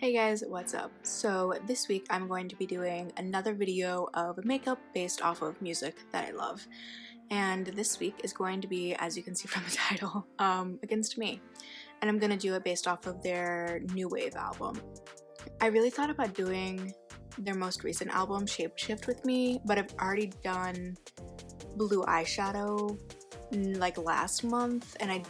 Hey guys, what's up? So this week I'm going to be doing another video of makeup based off of music that I love. And this week is going to be, as you can see from the title, Against Me. And I'm going to do it based off of their New Wave album. I really thought about doing their most recent album, Shapeshift, with me, but I've already done Blue Eyeshadow like last month, and I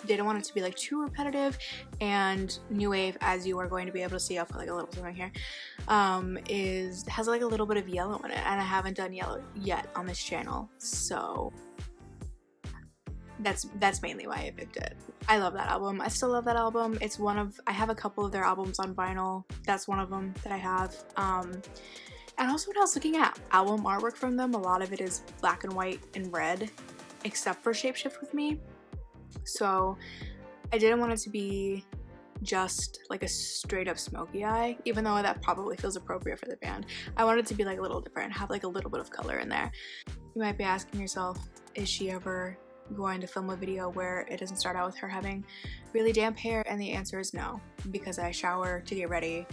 didn't want it to be like too repetitive. And New Wave, as you are going to be able to see, I'll put like a little something here, has like a little bit of yellow in it, and I haven't done yellow yet on this channel, so that's mainly why I picked it. I love that album. I still love that album. It's one of, I have a couple of their albums on vinyl. That's one of them that I have. And also when I was looking at album artwork from them, a lot of it is black and white and red, except for Shapeshift with Me. So I didn't want it to be just like a straight up smoky eye, even though that probably feels appropriate for the band. I wanted it to be like a little different, have like a little bit of color in there. You might be asking yourself, is she ever going to film a video where it doesn't start out with her having really damp hair? And the answer is no, because I shower to get ready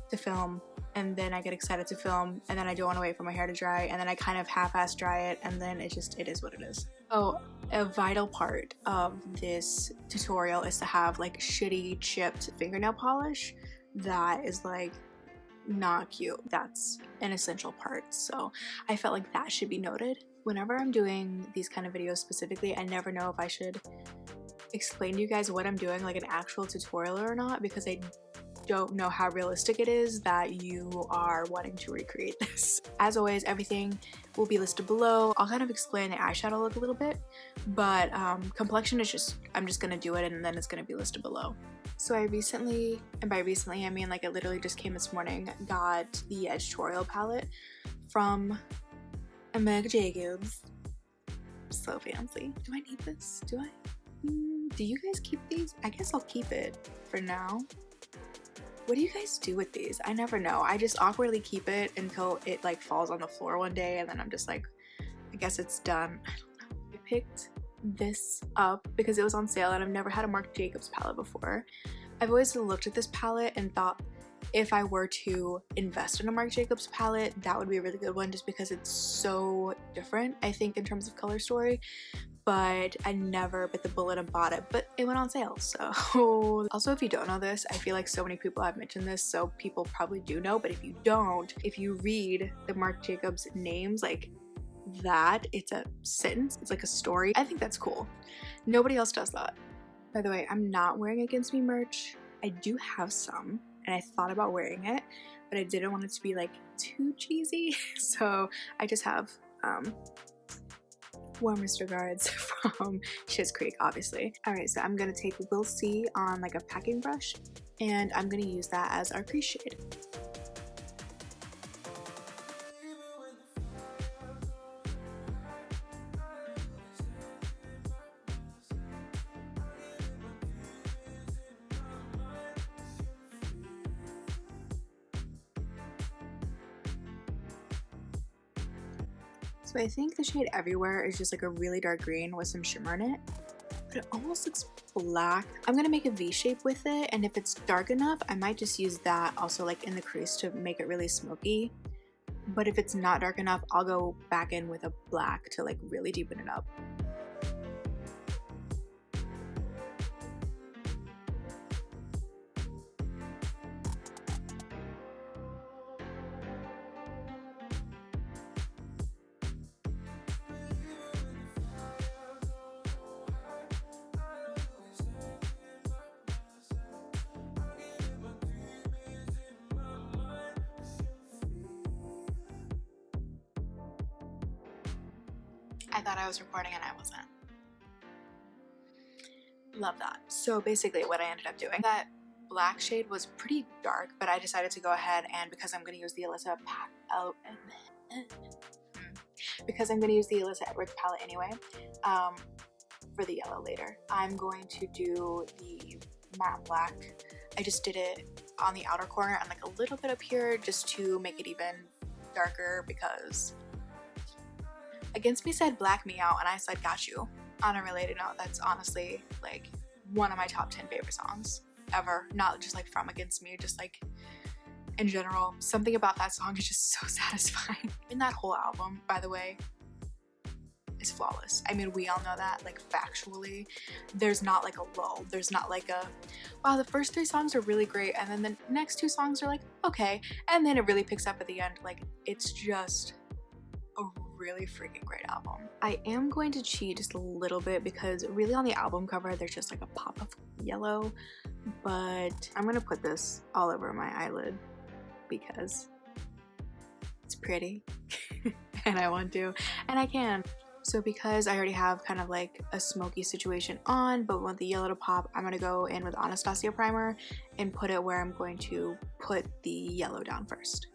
to film, and then I get excited to film, and then I don't want to wait for my hair to dry, and then I kind of half-ass dry it, and then it is what it is. Oh, a vital part of this tutorial is to have like shitty chipped fingernail polish. That is like not cute. That's an essential part, so I felt like that should be noted. Whenever I'm doing these kind of videos specifically, I never know if I should explain to you guys what I'm doing, like an actual tutorial or not, because I don't know how realistic it is that you are wanting to recreate this. As always, everything will be listed below. I'll kind of explain the eyeshadow look a little bit, but complexion is just, I'm just gonna do it and then it's gonna be listed below. So I recently, and by recently I mean like it literally just came this morning, got the Edgitorial palette from Marc. So fancy. Do I need this? Do I? Do you guys keep these? I guess I'll keep it for now. What do you guys do with these? I never know. I just awkwardly keep it until it like falls on the floor one day, and then I'm just like, I guess it's done. I don't know. I picked this up because it was on sale, and I've never had a Marc Jacobs palette before. I've always looked at this palette and thought if I were to invest in a Marc Jacobs palette, that would be a really good one, just because it's so different, I think, in terms of color story. But I never bit the bullet and bought it, but it went on sale, so. Also, if you don't know this, I feel like so many people have mentioned this, so people probably do know, but if you don't, if you read the Marc Jacobs names like that, it's a sentence, it's like a story. I think that's cool. Nobody else does that. By the way, I'm not wearing Against Me merch. I do have some, and I thought about wearing it, but I didn't want it to be like too cheesy, so I just have warmest regards from Schitt's Creek, obviously. Alright, so I'm gonna take We'll See on like a packing brush, and I'm gonna use that as our crease shade. So I think the shade Everywhere is just like a really dark green with some shimmer in it, but it almost looks black. I'm gonna make a V shape with it, and if it's dark enough, I might just use that also like in the crease to make it really smoky. But if it's not dark enough, I'll go back in with a black to like really deepen it up. I thought I was recording and I wasn't. Love that. So basically what I ended up doing, that black shade was pretty dark, but I decided to go ahead, and because I'm going to use the Alyssa Edwards palette anyway, for the yellow later, I'm going to do the matte black. I just did it on the outer corner and like a little bit up here just to make it even darker, because Against Me said black me out and I said got you. On a related note, that's honestly like one of my top 10 favorite songs. ever. Not just like from Against Me, just like in general. Something about that song is just so satisfying. And that whole album, by the way, is flawless. I mean, we all know that, like factually. There's not like a lull. There's not like a, wow, the first 3 songs are really great, and then the next 2 songs are like, okay, and then it really picks up at the end. Like, it's just a really freaking great album. I am going to cheat just a little bit because really on the album cover there's just like a pop of yellow, but I'm gonna put this all over my eyelid because it's pretty and I want to, and I can. So because I already have kind of like a smoky situation on, but want the yellow to pop, I'm gonna go in with Anastasia primer and put it where I'm going to put the yellow down first.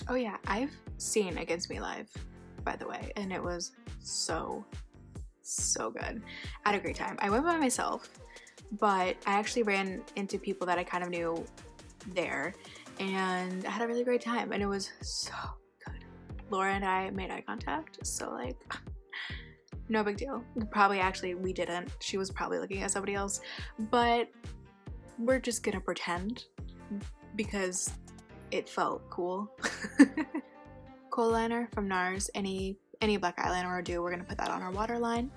Oh yeah, I've seen Against Me live, by the way, and it was so good. I had a great time. I went by myself, but I actually ran into people that I kind of knew there, and I had a really great time, and it was so good. Laura and I made eye contact, so like, no big deal. Probably actually we didn't. She was probably looking at somebody else, but we're just gonna pretend because it felt cool. Kohl liner from NARS, any black eyeliner will do. We're gonna put that on our waterline.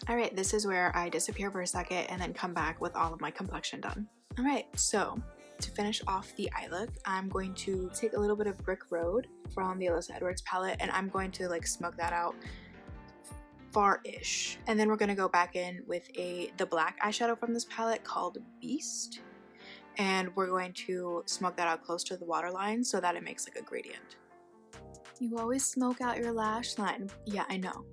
Alright, this is where I disappear for a second and then come back with all of my complexion done. Alright, so to finish off the eye look, I'm going to take a little bit of Brick Road from the Alyssa Edwards palette, and I'm going to like smoke that out far-ish. And then we're gonna go back in with the black eyeshadow from this palette called Beast. And we're going to smoke that out close to the waterline so that it makes like a gradient. You always smoke out your lash line. Yeah, I know.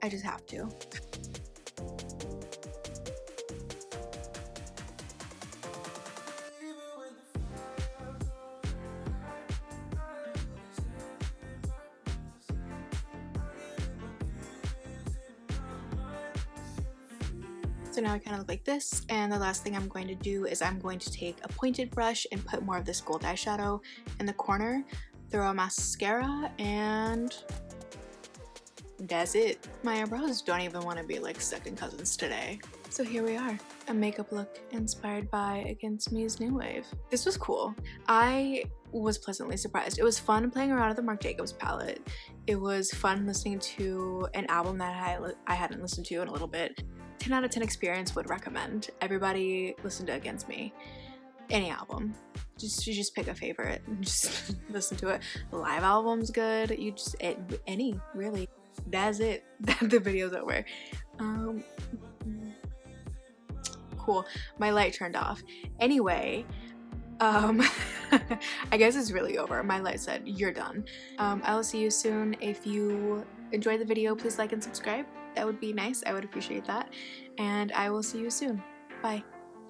I just have to. So now I kind of look like this, and the last thing I'm going to do is I'm going to take a pointed brush and put more of this gold eyeshadow in the corner, throw a mascara, and that's it. My eyebrows don't even want to be like second cousins today. So here we are, a makeup look inspired by Against Me's New Wave. This was cool. I was pleasantly surprised. It was fun playing around with the Marc Jacobs palette. It was fun listening to an album that I hadn't listened to in a little bit. 10 out of 10 experience, would recommend. Everybody listen to Against Me. Any album. You just pick a favorite and just listen to it. The live album's good. Any, really. That's it. The video's over. Cool. My light turned off. Anyway, I guess it's really over. My light said, you're done. I will see you soon. If you enjoyed the video, please like and subscribe. That would be nice. I would appreciate that. And I will see you soon. Bye.